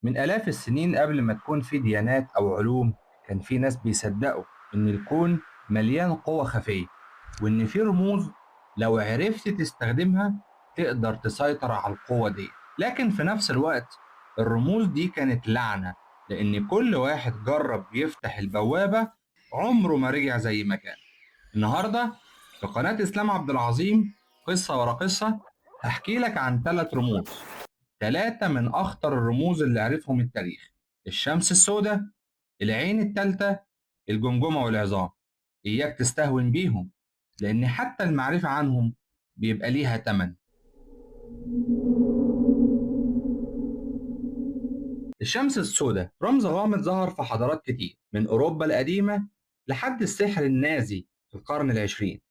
من آلاف السنين قبل ما تكون في ديانات أو علوم، كان في ناس بيصدقوا إن الكون مليان قوة خفية، وإن في رموز لو عرفت تستخدمها تقدر تسيطر على القوة دي. لكن في نفس الوقت الرموز دي كانت لعنة، لأن كل واحد جرب يفتح البوابة عمره ما رجع زي ما كان. النهاردة في قناة إسلام عبد العظيم، قصة ورا قصة، هحكي لك عن 3 رموز، 3 من أخطر الرموز اللي عرفهم التاريخ: الشمس السوداء، العين التالتة، الجمجمة والعظام. إياك تستهون بيهم، لأن حتى المعرفة عنهم بيبقى ليها تمن. الشمس السوداء رمز غامض ظهر في حضارات كتير من أوروبا القديمة لحد السحر النازي في القرن العشرين.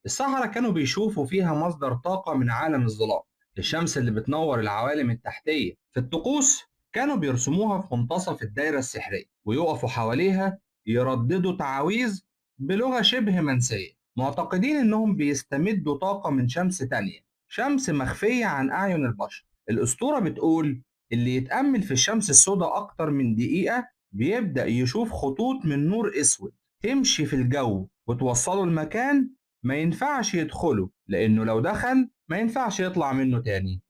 السحرة كانوا بيشوفوا فيها مصدر طاقة من عالم الظلام، الشمس اللي بتنور العوالم التحتية. في الطقوس كانوا بيرسموها في منتصف الدايرة السحرية ويقفوا حواليها يرددوا تعاويذ بلغة شبه منسية، معتقدين إنهم بيستمدوا طاقة من شمس تانية، شمس مخفية عن أعين البشر. الأسطورة بتقول اللي يتأمل في الشمس السوداء أكتر من دقيقة بيبدأ يشوف خطوط من نور أسود تمشي في الجو وتوصله لمكان ما ينفعش يدخله، لأنه لو دخل ما ينفعش يطلع منه تاني.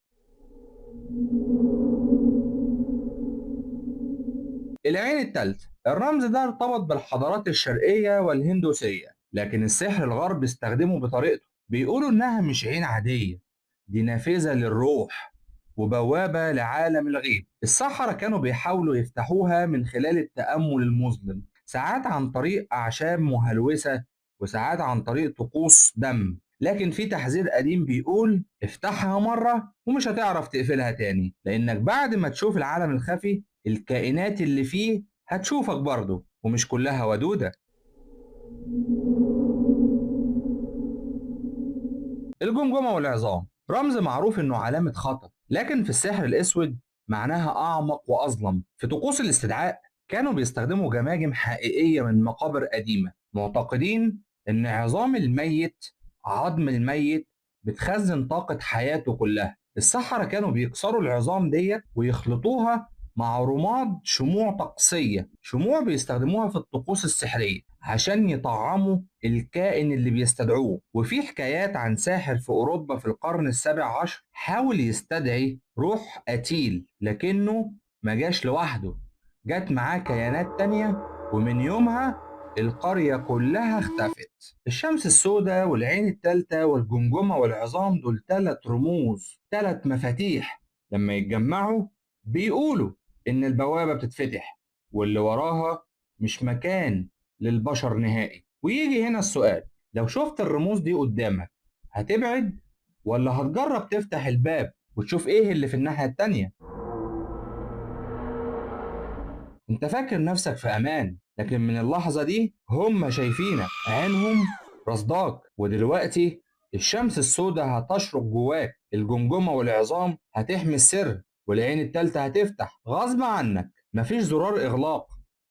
العين التالتة، الرمز ده ارتبط بالحضارات الشرقية والهندوسية، لكن السحر الغرب استخدمه بطريقته. بيقولوا إنها مش عين عادية، دي نافذة للروح وبوابة لعالم الغيب. السحرة كانوا بيحاولوا يفتحوها من خلال التأمل المظلم، ساعات عن طريق أعشاب مهلوسة وساعات عن طريق طقوس دم. لكن في تحذير قديم بيقول افتحها مرة ومش هتعرف تقفلها تاني، لأنك بعد ما تشوف العالم الخفي الكائنات اللي فيه هتشوفك برضه، ومش كلها ودودة. الجمجمة والعظام رمز معروف إنه علامة خطر، لكن في السحر الأسود معناها أعمق وأظلم. في طقوس الاستدعاء كانوا بيستخدموا جماجم حقيقية من مقابر قديمة، معتقدين إن عظام الميت، عظم الميت، بتخزن طاقة حياته كلها. السحرة كانوا بيكسروا العظام ديت ويخلطوها مع رماد شموع طقسية، شموع بيستخدموها في الطقوس السحرية عشان يطعموا الكائن اللي بيستدعوه. وفي حكايات عن ساحر في أوروبا في القرن ال17 حاول يستدعي روح قتيل، لكنه ما جاش لوحده، جات معاه كيانات تانية، ومن يومها القرية كلها اختفت. الشمس السوداء والعين التالتة والجمجمة والعظام دول 3 رموز، 3 مفاتيح، لما يتجمعوا بيقولوا إن البوابة بتتفتح واللي وراها مش مكان للبشر نهائي. ويجي هنا السؤال: لو شفت الرموز دي قدامك هتبعد ولا هتجرب تفتح الباب وتشوف ايه اللي في الناحية التانية؟ انت فاكر نفسك في امان، لكن من اللحظة دي هم شايفينك، عينهم رصداك. ودلوقتي الشمس السوداء هتشرق جواك، الجمجمة والعظام هتحمي السر، والعين التالتة هتفتح غصب عنك. مفيش زرار اغلاق،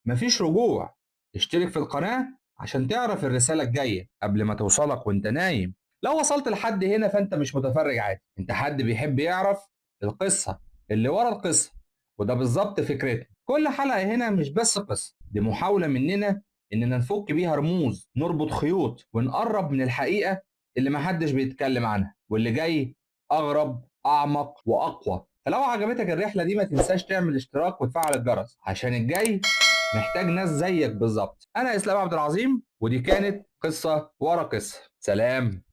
مفيش رجوع. اشترك في القناة عشان تعرف الرسالة الجاية قبل ما توصلك وانت نايم. لو وصلت لحد هنا فانت مش متفرج عادي، انت حد بيحب يعرف القصة اللي ورا القصة. وده بالظبط فكرتنا، كل حلقة هنا مش بس قصة، دي محاولة مننا إننا نفك بيها رموز، نربط خيوط، ونقرب من الحقيقة اللي محدش بيتكلم عنها، واللي جاي أغرب، أعمق وأقوى. فلو عجبتك الرحلة دي ما تنساش تعمل اشتراك وتفعل الجرس، عشان الجاي محتاج ناس زيك بالظبط. أنا إسلام عبد العظيم، ودي كانت قصة ورا قصة. سلام.